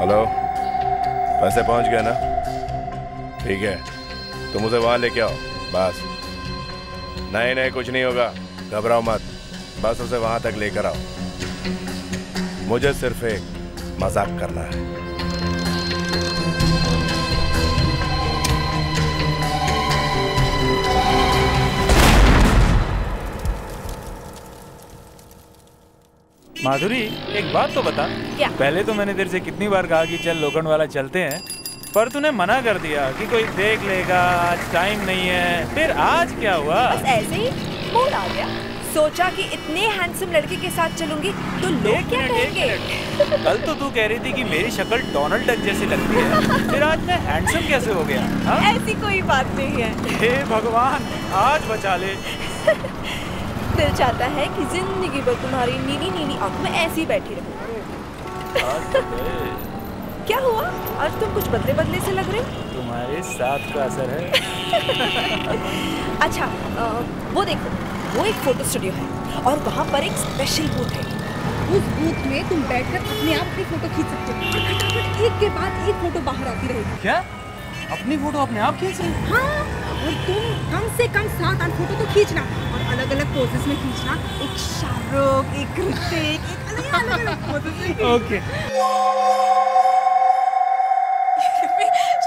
Hello, पैसे पहुंच गए ना? ठीक है, तुम उसे वहां लेके आओ बस। नहीं नहीं, कुछ नहीं होगा, घबराओ मत, बस उसे वहां तक लेकर आओ। मुझे सिर्फ एक मजाक करना है। माधुरी, एक बात तो बता। क्या? पहले तो मैंने तेरे से कितनी बार कहा कि चल लोखंड वाला चलते हैं, पर तूने मना कर दिया कि कोई देख लेगा, आज टाइम नहीं है। फिर आज क्या हुआ? बस ऐसे ही मूड आ गया। सोचा कि इतने हैंडसम लड़के के साथ चलूंगी तो लोग क्या कहेंगे। कल तो तू कह रही थी कि मेरी शक्ल डोनाल्ड डक जैसी लगती है, फिर आज मैं हैंडसम कैसे हो गया? हाँ? ऐसी कोई बात नहीं है। हे भगवान, आज बचा ले। दिल चाहता है कि जिंदगी भर तुम्हारी नीली नीली आंखों में ऐसी बैठी रहूं। क्या हुआ? आज तुम कुछ बदले बदले से लग रहे। तुम्हारे साथ का असर है। अच्छा, वो देखो, वो एक फोटो स्टूडियो है और वहाँ पर एक स्पेशल बूथ है। उस बूथ में तुम बैठकर अपने आप की फोटो खींच सकते हो और फटाफट एक के बाद एक फोटो बाहर आती रहेगी। क्या? अपनी फोटो अपने आप खींच रही? हाँ, और तुम कम से कम 7-8 फोटो तो खींचना और अलग अलग पोजेस में खींचना। एक शाहरुख, एक ऋतिक, एक अलग-अलग पोजेस में। ओके।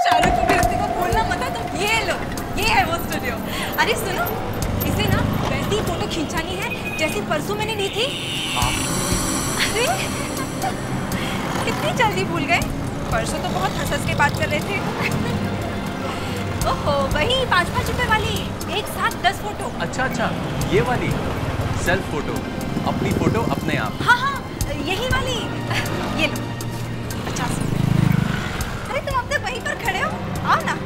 शाहरुख की ऋतिक को बोलना मत है तो ये लो, ये है वो स्टूडियो। अरे सुनो, इसे ना वैसी फोटो खींचानी है जैसे परसों मैंने ली थी। अरे कितनी जल्दी भूल गए। परसों तो बहुत हंस के बात कर रहे थे। ओहो, वही 5-5 रुपए वाली, एक साथ 10 फोटो। अच्छा, ये वाली सेल्फ फोटो, अपनी फोटो अपने आप। हाँ, यही वाली। ये लो 50। अरे तुम अब तक वहीं पर खड़े हो, आओ ना।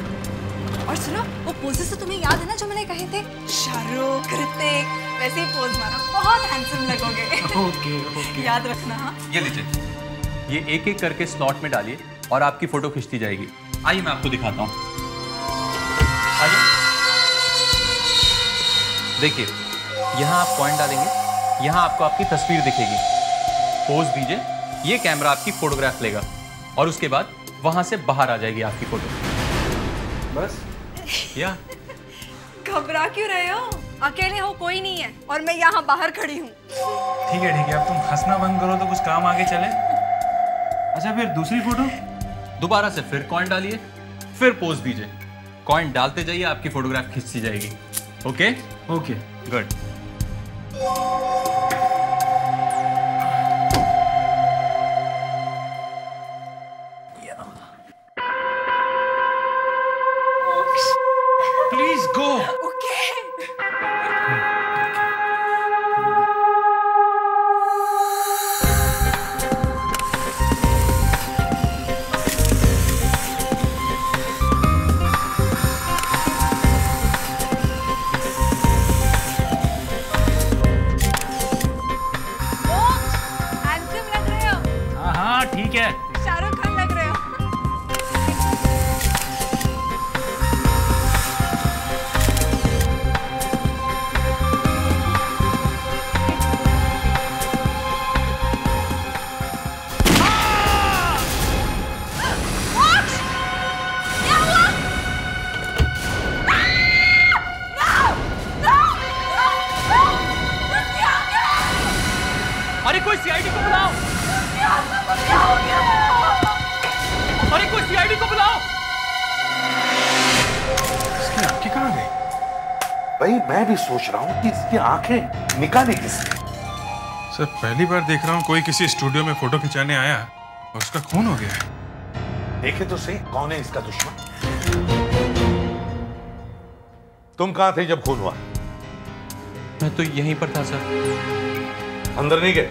और सुनो, वो पोजेस तो तुम्हें याद है ना जो मैंने कहे थे? शाहरुख, ऋतिक, वैसे ही पोज मारो, बहुत हैंडसम लगोगे। ओके। याद रखना। हाँ, ये लीजिए, ये एक एक करके स्लॉट में डालिए और आपकी फोटो खिंचती जाएगी। आइए मैं आपको दिखाता हूँ। आइए, देखिए, यहाँ आप कॉइन डालेंगे, यहाँ आपको आपकी तस्वीर दिखेगी। पोज दीजिए, ये कैमरा आपकी फोटोग्राफ लेगा और उसके बाद वहां से बाहर आ जाएगी आपकी फोटो। बस या घबरा क्यों रहे हो? अकेले हो, कोई नहीं है और मैं यहाँ बाहर खड़ी हूँ। ठीक है, अब तुम हंसना बंद करो तो कुछ काम आगे चले। अच्छा, फिर दूसरी फोटो? दोबारा से फिर कॉइन डालिए, फिर पोज दीजिए, कॉइन डालते जाइए, आपकी फोटोग्राफ खिंचती जाएगी। Okay, good. Please go. Okay. Handsome लग रहे हो। हाँ, ठीक है। शाहरुख खान लग रहे हो। अरे कोई सीआईडी को बुलाओ! अरे कोई सीआईडी को बुलाओ! इसकी आंखें कहाँ गई? भाई मैं भी सोच रहा हूँ कि इसकी आंखें निकाली किसने? सर, पहली बार देख रहा हूँ कोई किसी स्टूडियो में फोटो खिंचाने आया और उसका खून हो गया है। देखे तो सही, कौन है इसका दुश्मन? तुम कहाँ थे जब खून हुआ? मैं तो यहीं पर था सर। अंदर नहीं गए?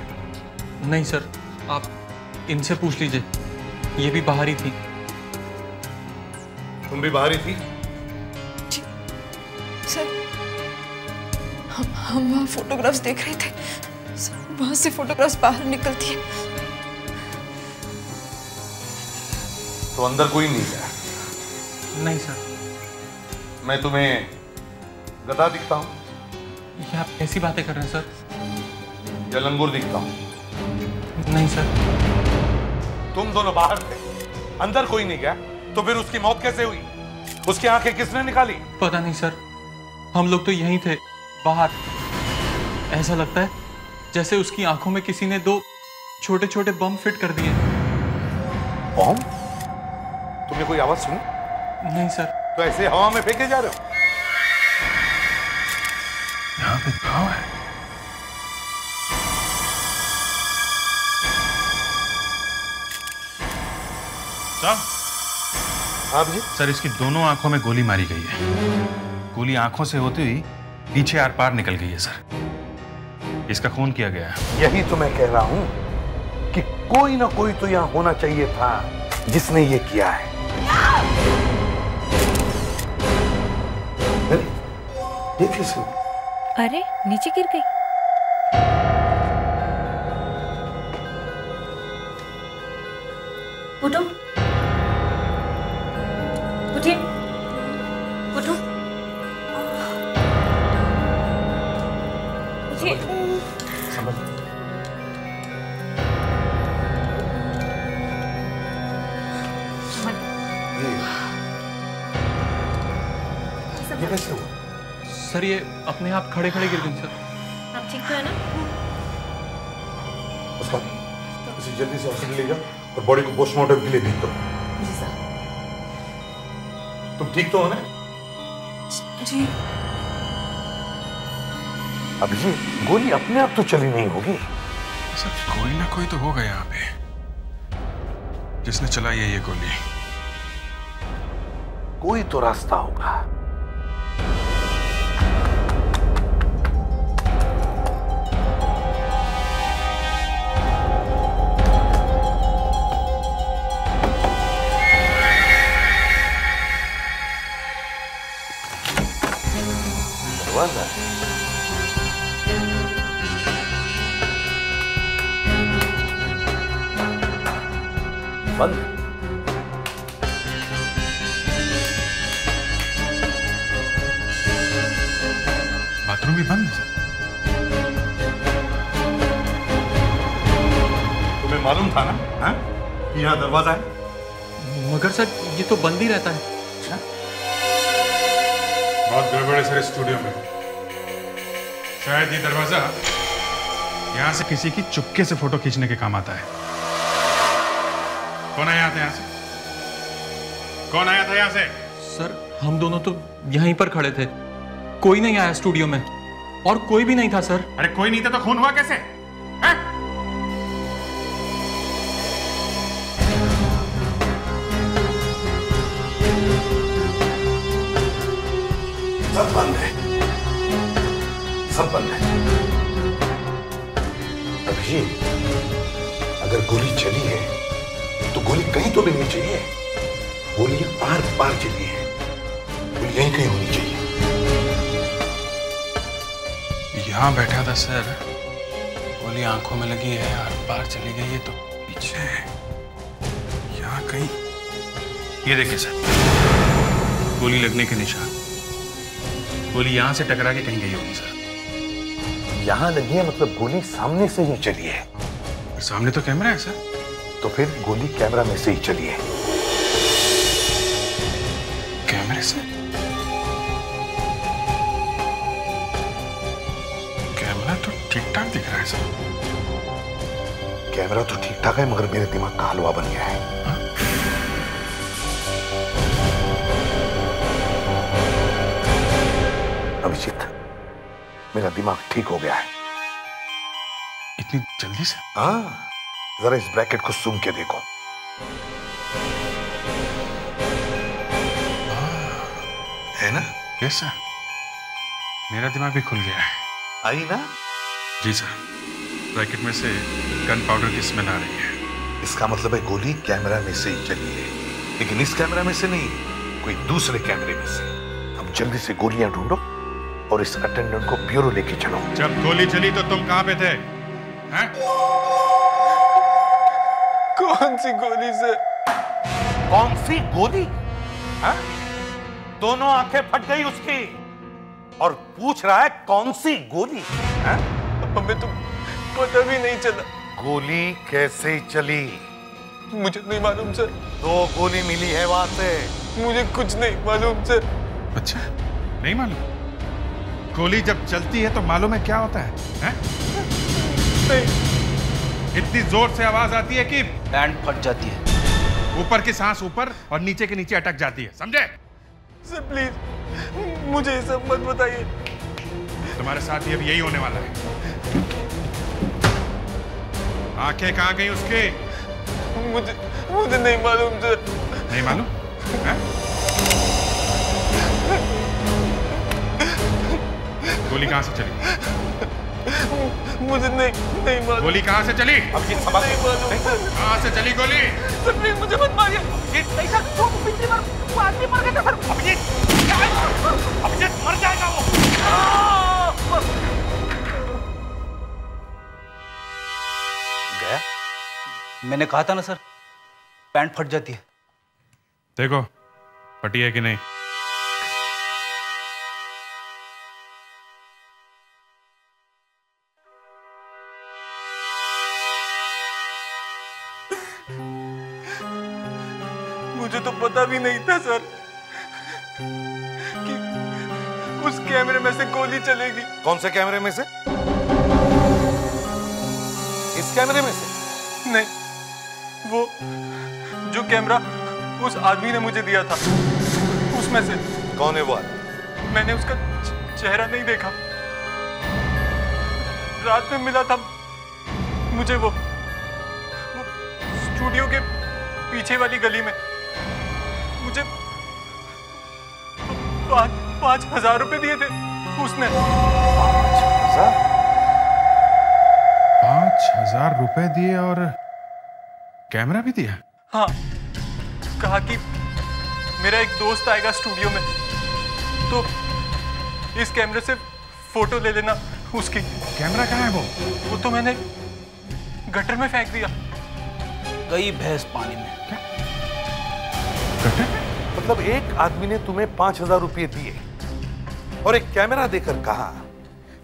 नहीं सर, आप इनसे पूछ लीजिए, ये भी बाहर ही थी। तुम भी बाहर ही थी? सर, हम वहाँ फोटोग्राफ्स देख रहे थे। वहाँ से फोटोग्राफ्स बाहर निकलती है। तो अंदर कोई नहीं गया? नहीं सर। मैं तुम्हें गधा दिखता हूँ? ये आप कैसी बातें कर रहे हैं सर? या लंगूर दिखता हूँ? नहीं सर। तुम दोनों बाहर थे, अंदर कोई नहीं गया तो फिर उसकी मौत कैसे हुई? उसकी आंखें किसने निकाली? पता नहीं सर, हम लोग तो यहीं थे बाहर। ऐसा लगता है जैसे उसकी आंखों में किसी ने 2 छोटे छोटे बम फिट कर दिए। बम? तुमने कोई आवाज सुनी? नहीं सर। तो ऐसे हवा में फेंके जा रहे हो? यहाँ पे घाव है। हाँ जी सर, इसकी दोनों आंखों में गोली मारी गई है। गोली आंखों से होती हुई पीछे आर पार निकल गई है सर। इसका खून किया गया है। यही तो मैं कह रहा हूं कि कोई ना कोई तो यहाँ होना चाहिए था जिसने ये किया है। अरे ये कैसे? अरे नीचे गिर गई। उठो, उठिए, उठो, उठिए। ये कैसे हुआ? सर ये अपने आप खड़े खड़े गिर गई सर। आप ठीक तो है ना? इसे जल्दी से हॉस्पिटल ले जाओ और बॉडी को पोस्टमार्टम के लिए भेज दो। जी सर। तुम ठीक तो हो ना? जी। अब ये गोली अपने आप तो चली नहीं होगी। सर कोई ना कोई तो होगा यहाँ पे जिसने चलाई है ये गोली। कोई तो रास्ता होगा। बंद। बाथरूम भी बंद है सर। तुम्हें मालूम था ना हाँ? कि यहाँ दरवाजा है? मगर सर ये तो बंद ही रहता है। बहुत गड़बड़ है सर इस स्टूडियो में। शायद ये दरवाजा यहाँ से किसी की चुपके से फोटो खींचने के काम आता है। कौन आया था यहाँ से? कौन आया था यहाँ से? सर हम दोनों तो यहीं पर खड़े थे, कोई नहीं आया स्टूडियो में और कोई भी नहीं था सर। अरे कोई नहीं था तो खून हुआ कैसे? हैं? सब बंद है, सब बंद है। अभी अगर गोली चली है तो गोली कहीं तो भी नहीं चाहिए। गोली आर पार चली है, गोली यहीं कहीं होनी चाहिए। यहाँ बैठा था सर, गोली आंखों में लगी है, आर पार चली गई है तो पीछे है। यहाँ कहीं, ये देखिए सर, गोली लगने के निशान। गोली यहाँ से टकरा के कहीं गई होगी सर। यहाँ लगी है मतलब गोली सामने से ही चली है। सामने तो कैमरा है सर। तो फिर गोली कैमरा में से ही चली है। कैमरे से? कैमरा तो ठीक ठाक दिख रहा है सर। कैमरा तो ठीक ठाक है मगर मेरे दिमाग का हलवा बन गया है। अभिजीत, मेरा दिमाग ठीक हो गया है। इतनी जल्दी से? हाँ, जरा इस ब्रैकेट को सूंघ के देखो। है ना? यस सर, मेरा दिमाग भी खुल गया है। आई ना? जी सर, ब्रैकेट में से गन पाउडर की स्मेल आ रही है। इसका मतलब है गोली कैमरा में से ही चली है, लेकिन इस कैमरा में से नहीं, कोई दूसरे कैमरे में से। अब जल्दी से गोलियां ढूंढो और इस अटेंडेंट को ब्यूरो लेके चलो। जब गोली चली तो तुम कहां पे थे? हैं? कौन सी गोली से? कौन सी गोली? हाँ? दोनों आंखें फट गई उसकी और पूछ रहा है कौन सी गोली? हाँ? हमें तो पता भी नहीं चला। गोली कैसे चली? मुझे नहीं मालूम सर। 2 गोली मिली है वहां से। मुझे कुछ नहीं मालूम सर। अच्छा, नहीं मालूम? गोली जब चलती है तो मालूम है क्या होता है, हैं? नहीं। इतनी जोर से आवाज आती है कि बैंड फट जाती है। ऊपर की सांस ऊपर और नीचे के नीचे अटक जाती है, समझे? सर प्लीज मुझे ये सब मत बताइए। तुम्हारे साथ ये भी यही होने वाला है। आंखें कहाँ गई उसके? मुझे नहीं मालूम सर। नहीं मालूम? हैं? गोली कहाँ से चली? मुझे नहीं मालूम। गोली कहाँ से चली? अभिजीत संभाल। नहीं मालूम सर। कहाँ से चली गोली? सर प्लीज मुझे मत मारिए। नहीं सर, वो पिछली बार वो आदमी मर गया था सर। अभिजीत मर जाएगा वो। गया? मैंने कहा था ना सर, पैंट फट जाती है। देखो फटी है कि नहीं। मुझे तो पता भी नहीं था सर कि उस कैमरे में से गोली चलेगी। कौन से कैमरे में से? इस कैमरे में से? नहीं, वो जो कैमरा उस आदमी ने मुझे दिया था उसमें से। कौन है वो आदमी? मैंने उसका चेहरा नहीं देखा। रात में मिला था मुझे वो स्टूडियो के पीछे वाली गली में। मुझे 5,000 रुपए दिए थे उसने। 5,000 रुपए दिए और कैमरा भी दिया? हाँ, कहा कि मेरा एक दोस्त आएगा स्टूडियो में तो इस कैमरे से फोटो ले लेना उसकी। कैमरा कहाँ है वो? वो तो मैंने गटर में फेंक दिया। गई भैंस पानी में। क्या? मतलब एक आदमी ने तुम्हें 5,000 रुपए दिए और एक कैमरा देकर कहा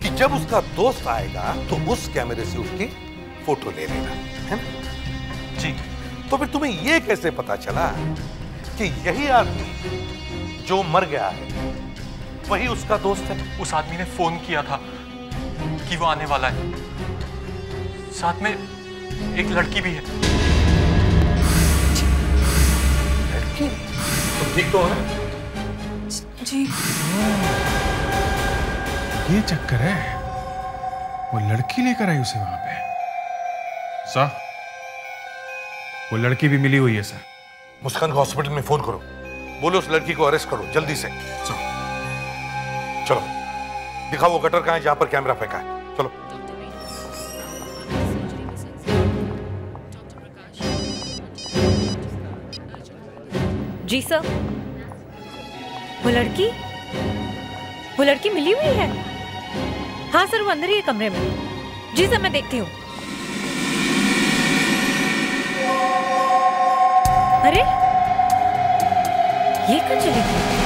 कि जब उसका दोस्त आएगा तो उस कैमरे से उसकी फोटो ले लेना, है ना? जी। तो फिर तुम्हें यह कैसे पता चला कि यही आदमी जो मर गया है वही उसका दोस्त है? उस आदमी ने फोन किया था कि वो आने वाला है। साथ में एक लड़की भी है। लड़की? तुम ठीक तो है? जी। ये चक्कर है। वो लड़की लेकर आई उसे वहां पे। सर, वो लड़की भी मिली हुई है सर। मुस्कान को हॉस्पिटल में फोन करो। बोलो उस लड़की को अरेस्ट करो जल्दी से। चलो दिखाओ वो गटर कहाँ है जहां पर कैमरा फेंका है। चलो। जी सर। वो लड़की मिली हुई है? हाँ सर, वो अंदर ही है कमरे में। जी सर, मैं देखती हूँ। अरे ये कहाँ चली गई?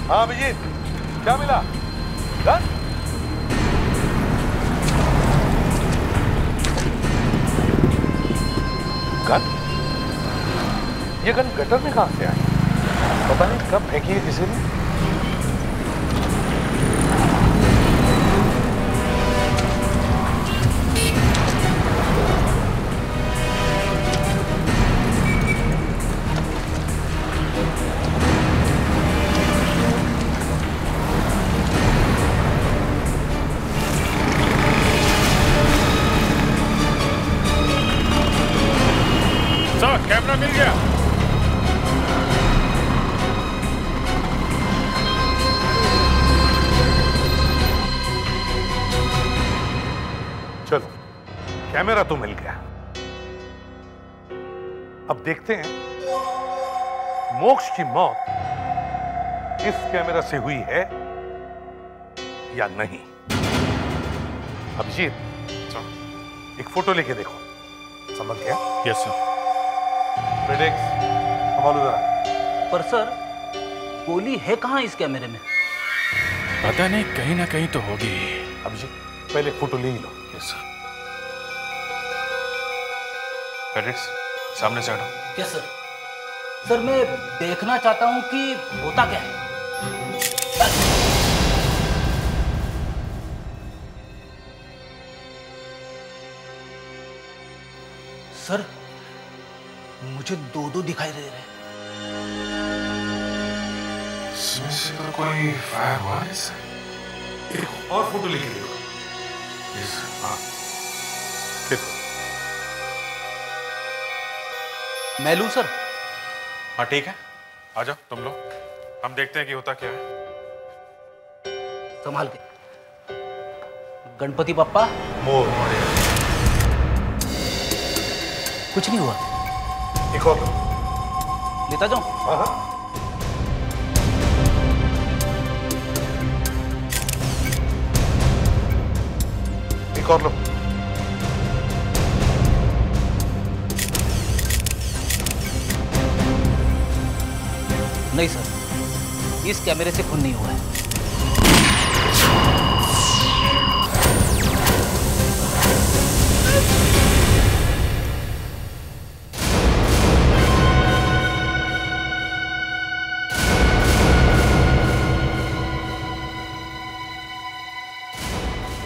हाँ अभिजीत, क्या मिला? गन? गन? ये गन गटर में कहां से आई? पता नहीं कब फेंकी है किसी ने। कैमरा मिल गया। चलो, कैमरा तो मिल गया। अब देखते हैं मोक्ष की मौत इस कैमरा से हुई है या नहीं। अभिजीत, एक फोटो लेके देखो। समझ गया? Yes sir. प्रेडिक्स संभालो जरा। पर सर, गोली है कहाँ इस कैमरे में? पता नहीं, कहीं ना कहीं तो होगी। अभिजीत, पहले फोटो ले ही लो। Yes sir. प्रेडिक्स सामने से हटो। Yes sir. सर, मैं देखना चाहता हूँ कि होता क्या है। सर, मुझे दो दिखाई दे रहे हैं। इसमें से कोई फायर हुआ है सर। एक और फोटो लेके देखो। Yes sir. हाँ, देखो। मैं लूं सर? हाँ ठीक है, आ जाओ तुम लोग, हम देखते हैं कि होता क्या है। संभाल के। गणपति बप्पा मोर। कुछ नहीं हुआ। एक और लेता जाऊं? हाँ। एक और लो। नहीं सर, इस कैमरे से खून नहीं हुआ है।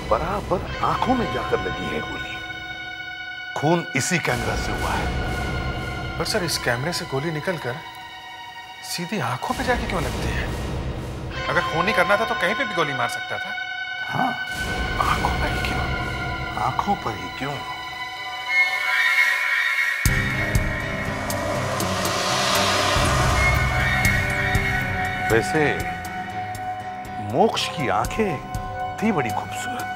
बराबर आंखों में जाकर लगी है गोली। खून इसी कैमरा से हुआ है। पर सर, इस कैमरे से गोली निकलकर सीधी आंखों पे जाके क्यों लगती है? अगर खून नहीं करना था तो कहीं पे भी गोली मार सकता था। हाँ, आंखों पर ही क्यों? आंखों पर ही क्यों? वैसे मोक्ष की आंखें थी बड़ी खूबसूरत,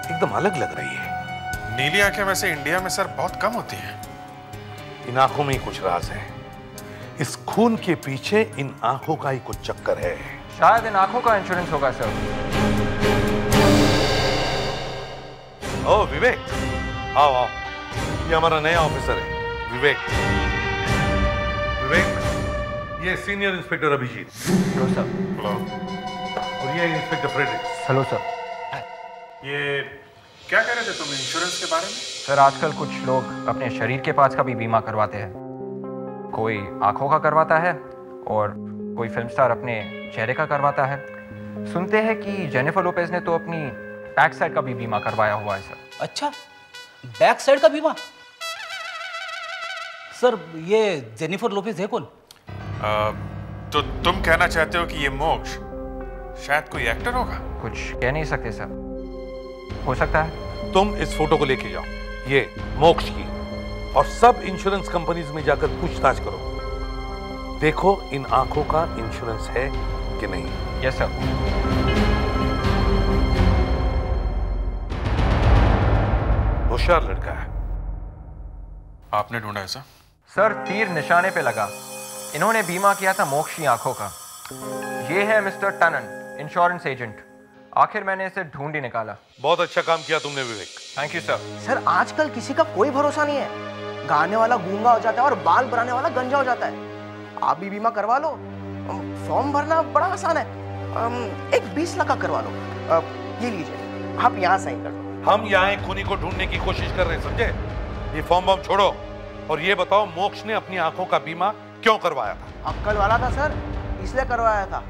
एकदम अलग लग रही है। नीली आंखें वैसे इंडिया में सर बहुत कम होती हैं। इन आंखों में ही कुछ राज है। इस खून के पीछे इन आंखों का ही कुछ चक्कर है। शायद इन आंखों का इंश्योरेंस होगा सर। ओ विवेक, आओ आओ, ये हमारा नया ऑफिसर है विवेक। विवेक, ये senior inspector Abhijit. Hello sir. Hello. और ये इंस्पेक्टर फ्रेडरिक्स। Hello sir. ये क्या कह रहे थे तुम इंश्योरेंस के बारे में? सर, आजकल कुछ लोग अपने शरीर के पार्ट्स का भी बीमा करवाते हैं। कोई आंखों का करवाता है और कोई फिल्म स्टार अपने चेहरे का करवाता है। सुनते हैं कि जेनिफर लोपेज ने तो अपनी बैक साइड का भी बीमा करवाया हुआ है सर। अच्छा, बैक साइड का बीमा? सर, ये जेनिफर लोपेज है कौन? तो तुम कहना चाहते हो कि ये मोक्ष शायद कोई एक्टर होगा? कुछ कह नहीं सकते सर, हो सकता है। तुम इस फोटो को लेके जाओ, ये मोक्ष की, और सब इंश्योरेंस कंपनीज में जाकर पूछताछ करो। देखो इन आंखों का इंश्योरेंस है कि नहीं। Yes sir. होशियार लड़का है। आपने ढूंढा ऐसा? सर, तीर निशाने पे लगा। इन्होंने बीमा किया था मोक्ष की आंखों का। ये है मिस्टर टनन, इंश्योरेंस एजेंट। आखिर मैंने इसे ढूंढ ही निकाला। बहुत अच्छा काम किया तुमने Vivek. Thank you sir. Sir, आजकल किसी का कोई भरोसा नहीं है। गाने वाला गूंगा हो जाता है और बाल बनाने वाला गंजा हो जाता है। आप भी बीमा करवा लो। फॉर्म भरना बड़ा आसान है। एक 20 लाख का करवा लो। ये लीजिए, आप यहाँ साइन कर दो। हम यहाँ एक खूनी को ढूंढने की कोशिश कर रहे हैं, समझे? ये फॉर्म बम छोड़ो और ये बताओ मोक्ष ने अपनी आंखों का बीमा क्यों करवाया था? अक्कल वाला था सर, इसलिए करवाया था।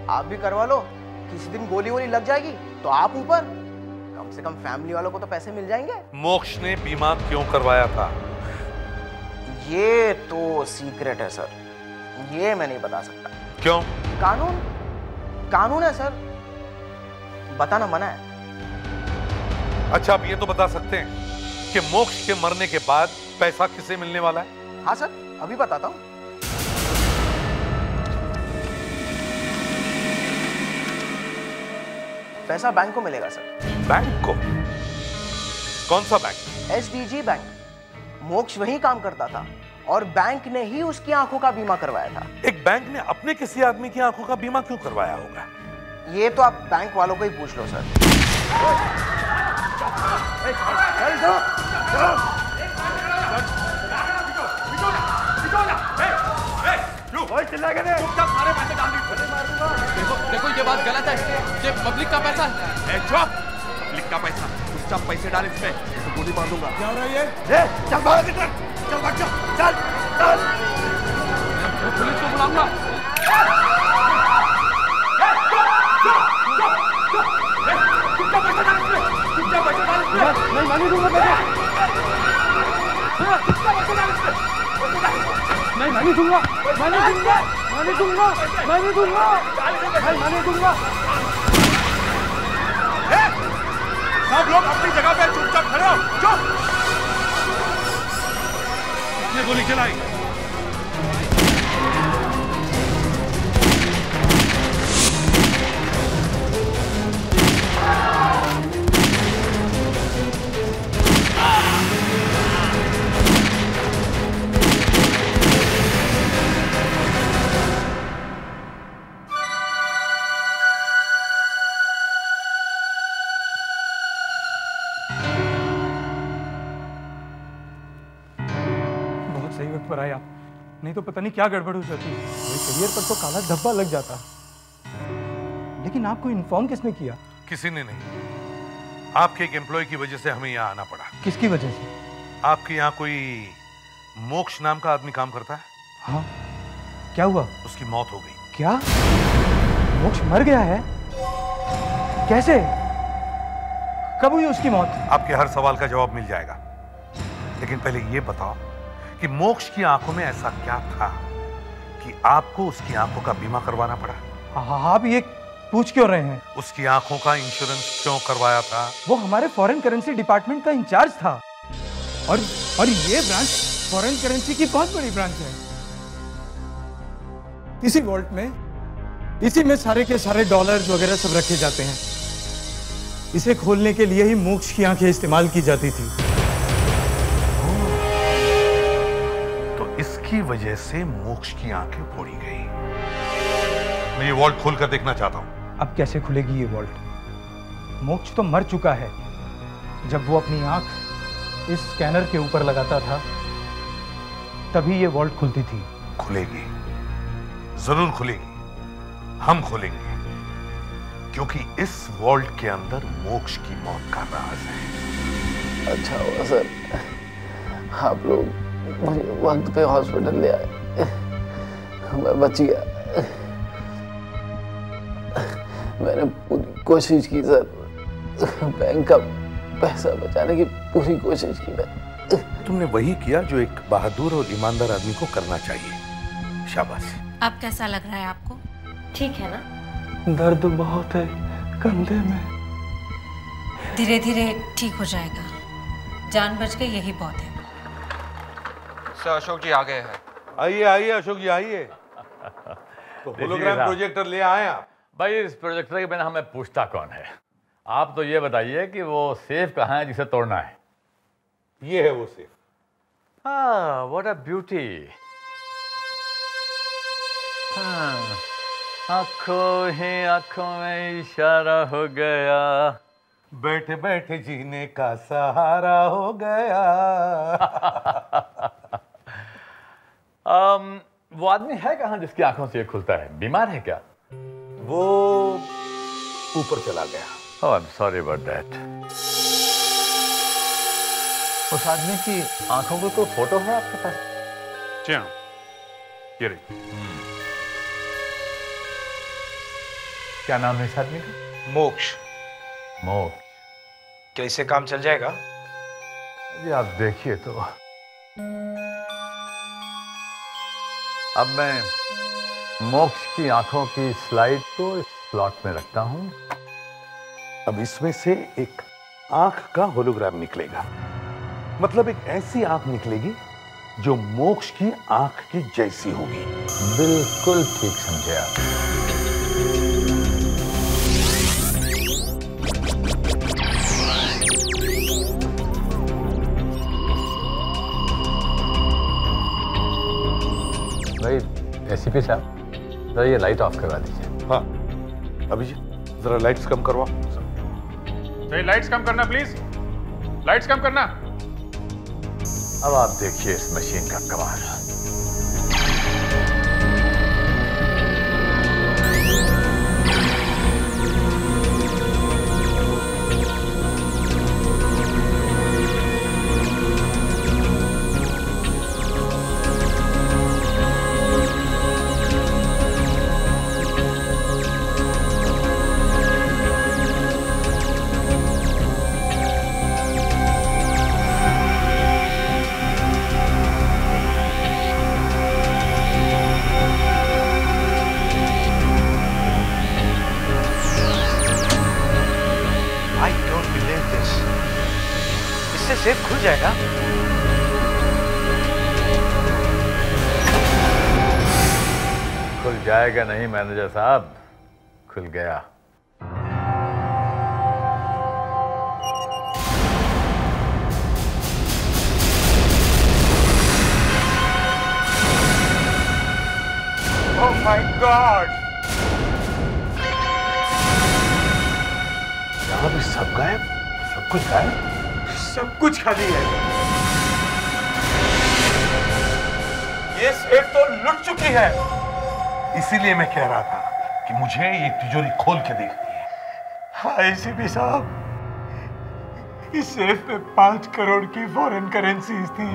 आप भी करवा लो। किसी दिन गोली वोली लग जाएगी तो आप ऊपर, कम से कम फैमिली वालों को तो पैसे मिल जाएंगे। मोक्ष ने बीमा क्यों करवाया था? ये तो सीक्रेट है सर, ये मैं नहीं बता सकता। क्यों? कानून है सर, बताना मना है। अच्छा, आप ये तो बता सकते हैं कि मोक्ष के मरने के बाद पैसा किसे मिलने वाला है? हाँ सर, अभी बताता हूँ। पैसा बैंक को मिलेगा सर। बैंक को? कौन सा बैंक? SDG bank. मोक्ष वहीं काम करता था और बैंक ने ही उसकी आंखों का बीमा करवाया था। एक बैंक ने अपने किसी आदमी की आंखों का बीमा क्यों करवाया होगा? ये तो आप बैंक वालों को ही पूछ लो सर। देखो ये बात गलत है, ये पब्लिक का पैसा है। पब्लिक का पैसा, चुपचाप पैसे डाल इसमें, तो गोली मार दूंगा। क्या हो रहा है ये? चल भाग इधर, चल भाग चल, चल। पुलिस को बुलाऊंगा। चुपचाप पैसा डाल इसमें, चुपचाप पैसा डाल इसमें। नहीं मानी दूंगा पैसा। चुपचाप पैसा डाल इसमें। नहीं मानी दूंगा, मानी दूंगा, मानी दूंगा, मानी दूंगा, मानी दूंगा। सब लोग अपनी जगह पे चुपचाप खड़े हो, चुप। किसने गोली चलाई? पर आए आप, नहीं तो पता नहीं क्या गड़बड़ हो जाती। करियर पर तो काला धब्बा लग जाता। लेकिन आपको इन्फॉर्म किसने किया? किसी ने नहीं, आपके एक एम्प्लॉय की वजह से हमें यहाँ आना पड़ा। किसकी वजह से? आपके यहाँ कोई मोक्ष नाम का आदमी काम करता है? हाँ, क्या हुआ? उसकी मौत हो गई। क्या? मोक्ष मर गया है? कैसे? कब हुई उसकी मौत? आपके हर सवाल का जवाब मिल जाएगा, लेकिन पहले ये बताओ कि मोक्ष की आंखों में ऐसा क्या था कि आपको उसकी आंखों का बीमा करवाना पड़ा? आप ये पूछ क्यों रहे हैं? उसकी आंखों का इंश्योरेंस क्यों करवाया था? वो हमारे फॉरेन करेंसी डिपार्टमेंट का इंचार्ज था और ये ब्रांच फॉरेन करेंसी की बहुत बड़ी ब्रांच है। इसी वॉल्ट में, इसी में सारे के सारे डॉलर्स वगैरह सब रखे जाते हैं। इसे खोलने के लिए ही मोक्ष की आंखें इस्तेमाल की जाती थी। इसकी वजह से मोक्ष की आंखें फोड़ी गई। मैं ये वॉल्ट खोलकर देखना चाहता हूं। अब कैसे खुलेगी ये वॉल्ट? मोक्ष तो मर चुका है। जब वो अपनी आंख इस स्कैनर के ऊपर लगाता था तभी ये वॉल्ट खुलती थी। खुलेगी, जरूर खुलेगी। हम खोलेंगे, क्योंकि इस वॉल्ट के अंदर मोक्ष की मौत का राज है। अच्छा हुआ सर, आप लोग मुझे वक्त पे हॉस्पिटल ले आए, मैं बच गया। मैंने पूरी कोशिश की सर, बैंक का पैसा बचाने की पूरी कोशिश की मैं। तुमने वही किया जो एक बहादुर और ईमानदार आदमी को करना चाहिए। शाबाश। अब कैसा लग रहा है आपको? ठीक है ना? दर्द बहुत है कंधे में। धीरे धीरे ठीक हो जाएगा, जान बच गई यही बहुत है। सर अशोक जी आ गए हैं। आइए आइए अशोक जी आइए। तो होलोग्राम प्रोजेक्टर ले आए आप? भाई इस प्रोजेक्टर के बिना हमें पूछता कौन है? आप तो ये बताइए कि वो सेफ कहाँ है जिसे तोड़ना है? ये है वो सेफ। हाँ, व्हाट अ ब्यूटी। आंखों ही आंखों में इशारा हो गया, बैठे बैठे जीने का सहारा हो गया। वो आदमी है कहाँ जिसकी आंखों से ये खुलता है? बीमार है क्या? वो ऊपर चला गया। Oh, I'm sorry about that. उस आदमी की आंखों की कोई फोटो है आपके पास? जी हाँ, ये रही। क्या नाम है इस आदमी का? मोक्ष। मोक्ष। क्या इससे काम चल जाएगा? जी आप देखिए तो। अब मैं मोक्ष की आंखों की स्लाइड को इस स्लॉट में रखता हूं। अब इसमें से एक आंख का होलोग्राम निकलेगा, मतलब एक ऐसी आंख निकलेगी जो मोक्ष की आंख की जैसी होगी। बिल्कुल ठीक समझे आप। भाई एसीपी साहब, जरा ये लाइट ऑफ करवा दीजिए। हाँ अभिजीत, जरा लाइट्स कम करवाओ। लाइट्स कम करना प्लीज, लाइट्स कम करना। अब आप देखिए इस मशीन का कमाल। सेफ खुल जाएगा। खुल जाएगा नहीं मैनेजर साहब, खुल गया। ओह माय गॉड, यहां भी सब गायब, सब कुछ गायब, सब कुछ खाली है। ये सेफ तो लुट चुकी है। इसीलिए मैं कह रहा था कि मुझे ये तिजोरी खोल के देखनी है। हाँ एसीपी साहब, इस सेफ में 5 करोड़ की फॉरेन करेंसीज थी।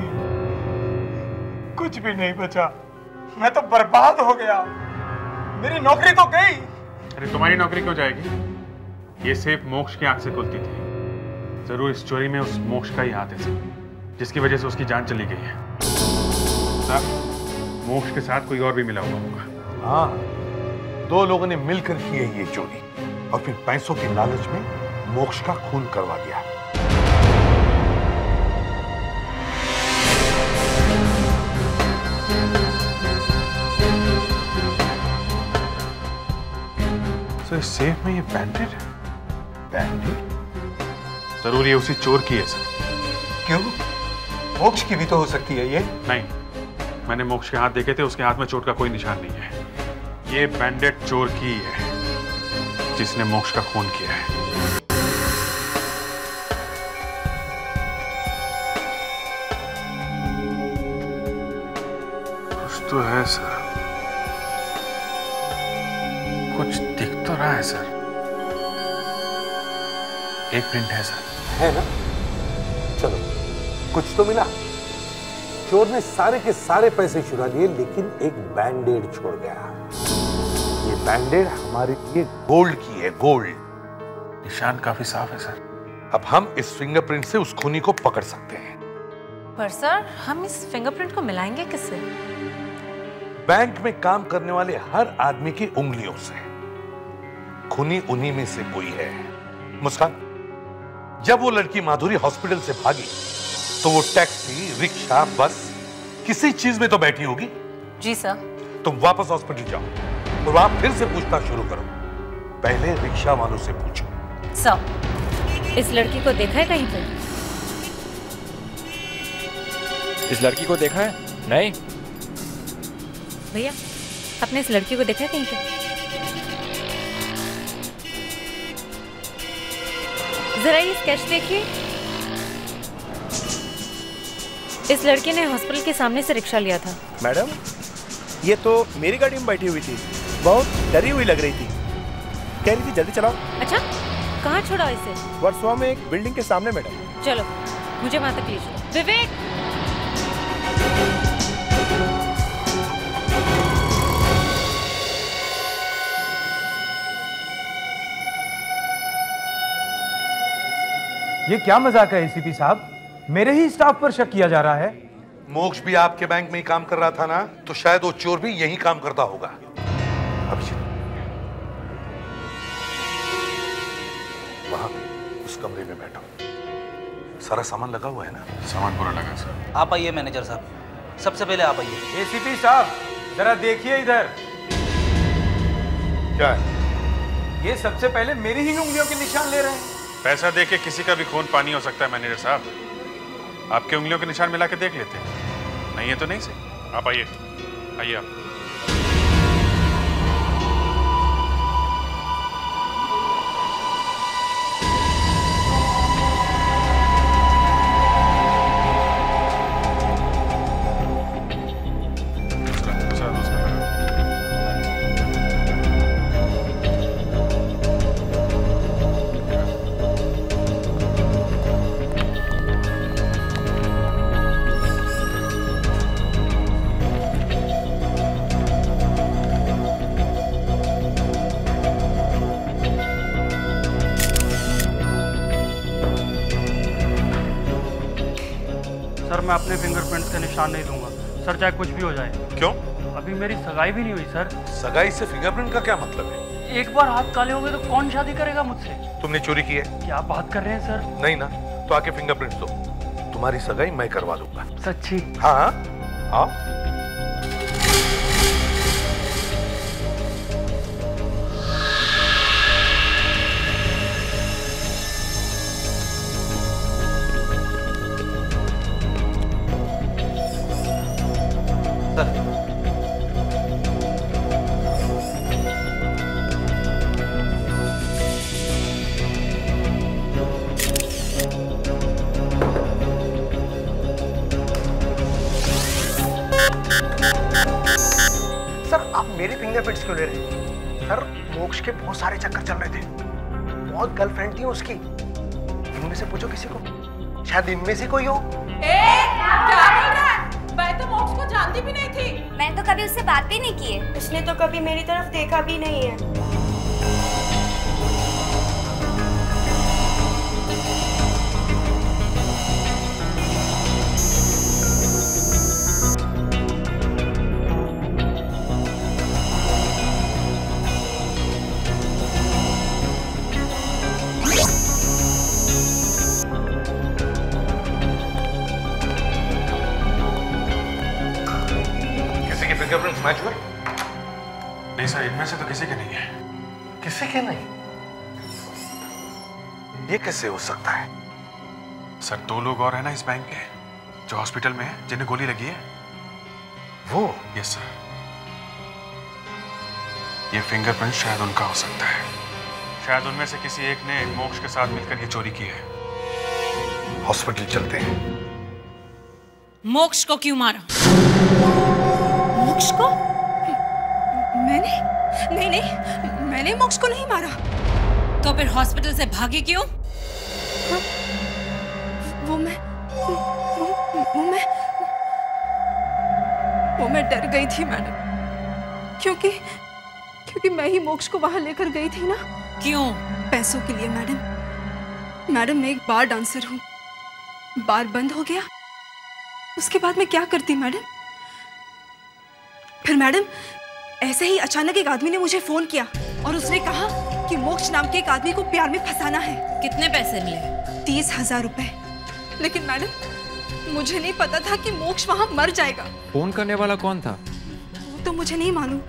कुछ भी नहीं बचा, मैं तो बर्बाद हो गया। मेरी नौकरी तो गई। अरे तुम्हारी नौकरी क्यों जाएगी? ये सेफ मोक्ष की आंख से खुलती थी। जरूर इस चोरी में उस मोक्ष का ही हाथ है सर, जिसकी वजह से उसकी जान चली गई है। सर, मोक्ष के साथ कोई और भी मिला हुआ होगा। हाँ, 2 लोगों ने मिलकर की है ये चोरी और फिर पैसों के लालच में मोक्ष का खून करवा दिया। सर इस सेफ में ये बैंडेड है। बैंडेड? जरूर ये उसी चोर की है सर। क्यों? मोक्ष की भी तो हो सकती है ये। नहीं, मैंने मोक्ष के हाथ देखे थे, उसके हाथ में चोट का कोई निशान नहीं है। ये बैंडेड चोर की है जिसने मोक्ष का खून किया है। कुछ तो है सर, कुछ दिख तो रहा है सर। एक प्रिंट है सर। है ना? चलो, कुछ तो मिला। चोर ने सारे के सारे पैसे चुरा लिए, लेकिन एक बैंडेड छोड़ गया। ये बैंडेड हमारे लिए गोल्ड की है, गोल्ड। निशान काफी साफ है सर। अब हम इस फिंगरप्रिंट से उस खूनी को पकड़ सकते हैं। पर सर, हम इस फिंगरप्रिंट को मिलाएंगे किससे? बैंक में काम करने वाले हर आदमी की उंगलियों से। खूनी उन्हीं में से कोई है। मुस्कान, जब वो लड़की माधुरी हॉस्पिटल से भागी तो वो टैक्सी, रिक्शा, बस किसी चीज में तो बैठी होगी। जी सर। तुम वापस हॉस्पिटल जाओ और वहां फिर से पूछताछ शुरू करो। पहले रिक्शा वालों से पूछो। सर, इस लड़की को देखा है कहीं पे? इस लड़की को देखा है? नहीं। भैया, आपने इस लड़की को देखा है कहीं पे? जरा ये स्केच देखिए। इस लड़के ने हॉस्पिटल के सामने से रिक्शा लिया था। मैडम, ये तो मेरी गाड़ी में बैठी हुई थी, बहुत डरी हुई लग रही थी। कह रही थी जल्दी चलाओ। अच्छा, कहाँ छोड़ा इसे? वर्सोवा में एक बिल्डिंग के सामने मैडम। चलो, मुझे वहां तक ले चलो। विवेक, ये क्या मजाक है एसीपी साहब? मेरे ही स्टाफ पर शक किया जा रहा है। मोक्ष भी आपके बैंक में ही काम कर रहा था ना, तो शायद वो चोर भी यही काम करता होगा। अभिजीत, वहां उस कमरे में बैठो। सारा सामान लगा हुआ है ना? सामान पूरा लगा सर। आप आइए मैनेजर साहब। सबसे पहले आप आइए। एसीपी साहब जरा देखिए इधर। क्या है? ये सबसे पहले मेरी ही उंगलियों के निशान ले रहे हैं। पैसा देके किसी का भी खून पानी हो सकता है मैनेजर साहब। आपके उंगलियों के निशान मिला के देख लेते हैं। नहीं है तो नहीं सही। आप आइए, आइए आप। सर मैं अपने फिंगरप्रिंट्स के निशान नहीं दूंगा सर, चाहे कुछ भी हो जाए। क्यों? अभी मेरी सगाई भी नहीं हुई सर। सगाई से फिंगरप्रिंट का क्या मतलब है? एक बार हाथ काले हो गए तो कौन शादी करेगा मुझसे? तुमने चोरी की है? क्या बात कर रहे हैं सर? नहीं ना, तो आके फिंगरप्रिंट्स दो, तुम्हारी सगाई मैं करवा दूंगा। सच्ची? हाँ हाँ। मेरे फिंगरप्रिंट्स क्यों ले रहे हैं? सर मोक्ष के बहुत सारे चक्कर चल रहे थे, बहुत गर्लफ्रेंड थी उसकी। इनमें से पूछो किसी को, शायद इनमें से कोई हो। क्या बोल रहा है? मैं तो मोक्ष को जानती भी नहीं थी। मैंने तो कभी उससे बात भी नहीं की है। उसने तो कभी मेरी तरफ देखा भी नहीं है। मैच हुए? नहीं सर, इनमें से तो किसी के नहीं है। किसी के नहीं? ये कैसे हो सकता है? सर 2 लोग और हैं ना इस बैंक के जो हॉस्पिटल में हैं, जिन्हें गोली लगी है। वो? Yes sir. ये फिंगरप्रिंट शायद उनका हो सकता है। शायद उनमें से किसी एक ने मोक्ष के साथ मिलकर ये चोरी की है। हॉस्पिटल चलते हैं। मोक्ष को क्यों मारा? मोक्ष को? नहीं, मैंने मोक्ष को नहीं मारा। तो फिर हॉस्पिटल से भागे क्यों? हाँ, वो मैं डर गई थी मैडम, क्योंकि मैं ही मोक्ष को वहां लेकर गई थी ना। क्यों? पैसों के लिए मैडम मैं एक बार डांसर हूँ, बार बंद हो गया, उसके बाद मैं क्या करती मैडम? फिर मैडम ऐसे ही अचानक एक आदमी ने मुझे फोन किया और उसने कहा कि मोक्ष नाम के एक आदमी को प्यार में फंसाना है। कितने पैसे मिले? 30,000 रुपए। लेकिन मैडम मुझे नहीं पता था कि मोक्ष वहां मर जाएगा। फोन करने वाला कौन था? वो तो मुझे नहीं मालूम,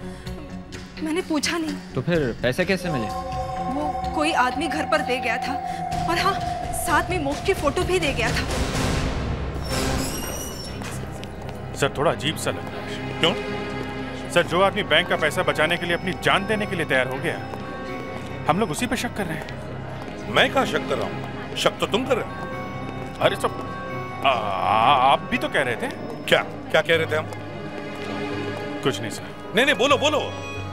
मैंने पूछा नहीं। तो फिर पैसे कैसे मिले? वो कोई आदमी घर पर दे गया था, और हाँ साथ में मोक्ष की फोटो भी दे गया था। सर थोड़ा अजीब सा लग रहा है। क्यों? सर जो आदमी बैंक का पैसा बचाने के लिए अपनी जान देने के लिए तैयार हो गया, हम लोग उसी पे शक कर रहे हैं। मैं कहाँ शक कर रहा हूँ? शक तो तुम कर रहे हो। अरे सब आप भी तो कह रहे थे। क्या कह रहे थे हम? कुछ नहीं सर। नहीं बोलो,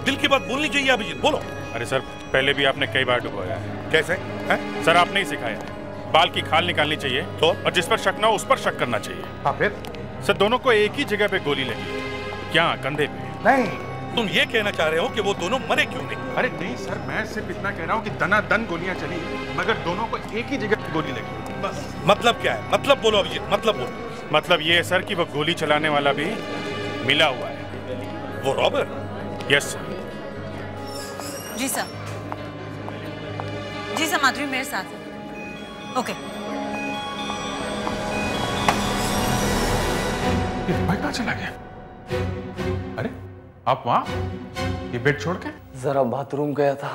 दिल की बात बोलनी चाहिए अभिजीत, बोलो। अरे सर पहले भी आपने कई बार डुबोया है। कैसे है? सर आपने ही सिखाया है, बाल की खाल निकालनी चाहिए तो, और जिस पर शक ना हो उस पर शक करना चाहिए। हाँ फिर? सर दोनों को एक ही जगह पे गोली लगी, क्या कंधे पे? नहीं, तुम ये कहना चाह रहे हो कि वो दोनों मरे क्यों नहीं? अरे नहीं सर, मैं सिर्फ इतना कह रहा हूँ कि दनादन गोलियां चली, मगर दोनों को एक ही जगह पे गोली लगी, बस। मतलब क्या है? मतलब बोलो अभिजीत, मतलब बोलो। मतलब ये है सर कि वो गोली चलाने वाला भी मिला हुआ है। वो रॉबर? Yes sir. जी सर, माधुरी मेरे साथ है। ओके। ये भाई कहाँ चला गया? अरे आप वहां ये बेड छोड़ के? जरा बाथरूम गया था।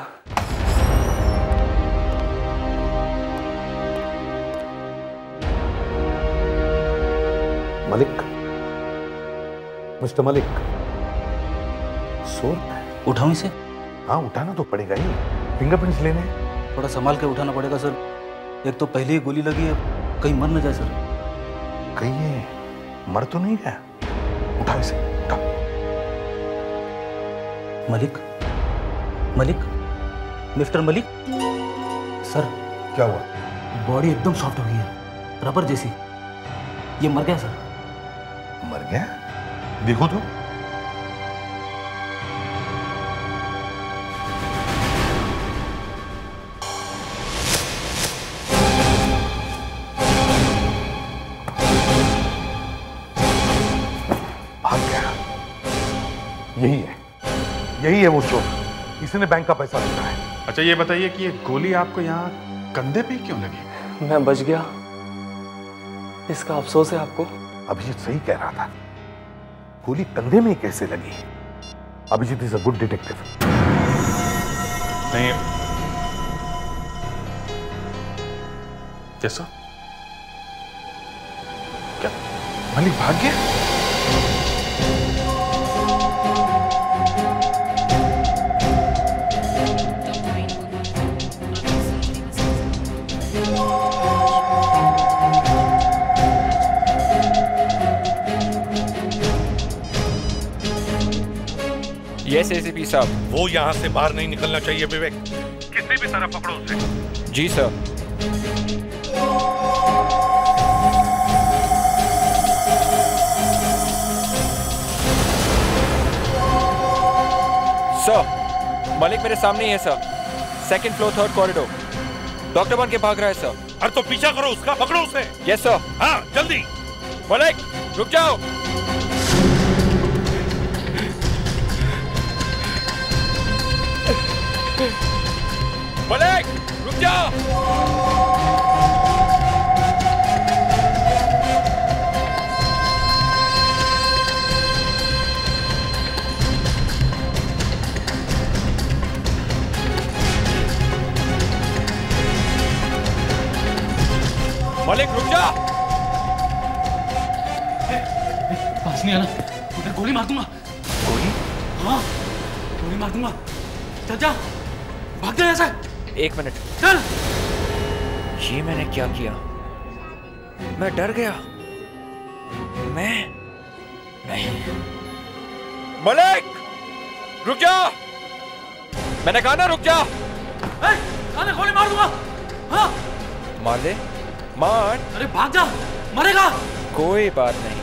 मलिक, मिस्टर मलिक, सो उठाऊं इसे? हाँ, उठाना तो पड़ेगा ही, फिंगरप्रिंट्स लेने। थोड़ा संभाल के उठाना पड़ेगा सर, एक तो पहले ही गोली लगी है, कहीं मर न जाए सर। कहीं ये मर तो नहीं गया? उठाओ इसे, उठाओ। मलिक, मलिक, मिस्टर मलिक। सर क्या हुआ? बॉडी एकदम सॉफ्ट हो गई है, रबर जैसी। ये मर गया सर। मर गया? देखो तो। भाग गया। यही है वो चोर। इसने बैंक का पैसा लूटा है। अच्छा ये बताइए कि ये गोली आपको यहाँ कंधे पे क्यों लगी? मैं बच गया, इसका अफसोस है आपको? अभिजीत सही कह रहा था, गोली कंधे में कैसे लगी? Abhijit is a good detective. नहीं कैसा? क्या मलिक भाग गया? यस एसीपी साहब। वो यहाँ से बाहर नहीं निकलना चाहिए विवेक। किसी भी तरह पकड़ो उसे। जी सर। सर मलिक मेरे सामने ही है sir, second floor third corridor, doctor बन के भाग रहा है सर। अरे तो पीछा करो उसका, पकड़ो उसे। Yes sir. हाँ जल्दी। मलिक रुक जाओ। मलिक रुक जाओ। मलिक रुक जा। पास नहीं आना, उधर गोली मार दूंगा। गोली? हाँ गोली मार दूंगा। चल जा, भाग जा ऐसा। एक मिनट। चल। ये मैंने क्या किया? मैं डर गया। मैं नहीं। मलिक रुक जा, मैंने कहा ना रुक जा। अरे गोली मार दूंगा। हाँ मार दे, मार। अरे भाग जा, मरेगा। कोई बात नहीं,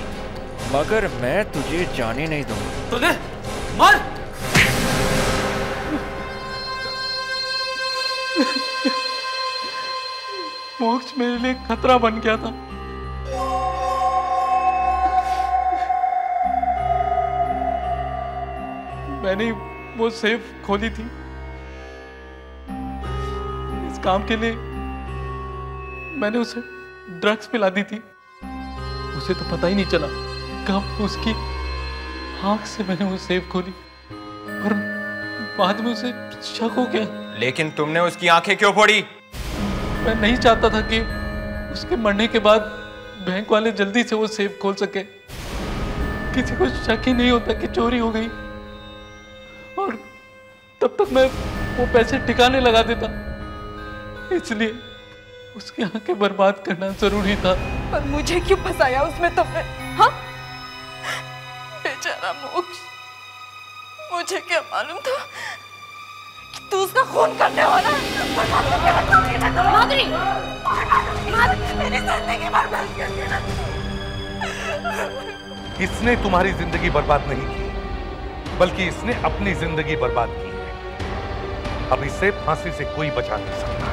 मगर मैं तुझे जाने नहीं दूंगा। तो ले मार। मोक्ष मेरे लिए खतरा बन गया था। मैंने वो सेफ खोली थी इस काम के लिए। मैंने उसे ड्रग्स पिला दी थी, उसे तो पता ही नहीं चला कब उसकी आंख से मैंने वो सेफ खोली और बाद में उसे शक हो गया। लेकिन तुमने उसकी आंखें क्यों फोड़ी? मैं नहीं चाहता था कि उसके मरने के बाद बैंक वाले जल्दी से वो सेफ खोल सके। किसी को शक ही नहीं होता कि चोरी हो गई, और तब तक मैं वो पैसे ठिकाने लगा देता। इसलिए उसकी आंखें बर्बाद करना जरूरी था। पर मुझे क्यों फंसाया उसमें तुमने? हाँ बेचारा मोक्ष, मुझे क्या मालूम था कि तू उसका खून करने वाला है। माधुरी, मेरी जिंदगी बर्बाद कर दिया। इसने तुम्हारी जिंदगी बर्बाद नहीं की, बल्कि इसने अपनी जिंदगी बर्बाद की है। अब इसे फांसी से कोई बचा नहीं सकता।